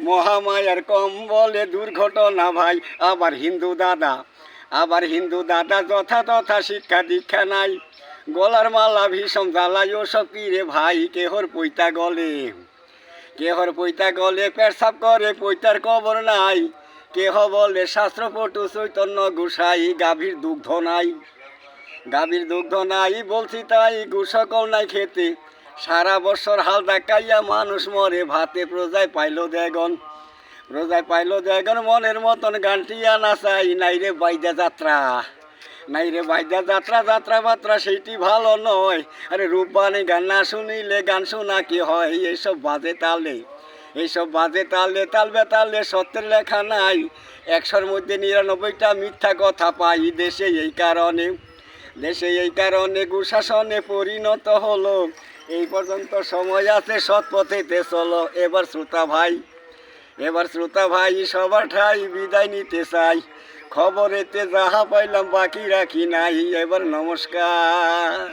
মহামায়ার কম বলে দুর্ঘটনা ভাই। আবার হিন্দু দাদা যথা তথা শিক্ষা দীক্ষা নাই। গলার মালা ভীষণ জ্বালাই ও সব পীরে ভাই। কেহর পৈতা গলে পেশাব করে পৈতার কবর নাই। কেহ বলে শাস্ত্রপটু চৈতন্য গোসাই। গাভীর দুগ্ধ নাই বলছি তাই, গু সকল নাই খেতে। সারা বছর হাল ডাকাইয়া মানুষ মরে ভাতে। প্রজায় পাইল দেগন মনের মতন গানটি আনা চাই। নাই রে বাইদা যাত্রা বাত্রা সেইটি ভালো নয়। আরে রূপবাণী গান না শুনিলে গান শোনা কি হয়। এইসব বাজে তাল বেতালে সত্যের লেখা নাই। 100-র মধ্যে 99টা মিথ্যা কথা পাই। দেশে এই কারণে কুশাসনে পরিণত হলো। এই পর্যন্ত সময় আছে, সৎ পথেতে চলো। এবার শ্রোতা ভাই সবার ঠাই বিদায় নিতে চাই। খবরেতে যাহা পাইলাম বাকি রাখি নাই। এবার নমস্কার।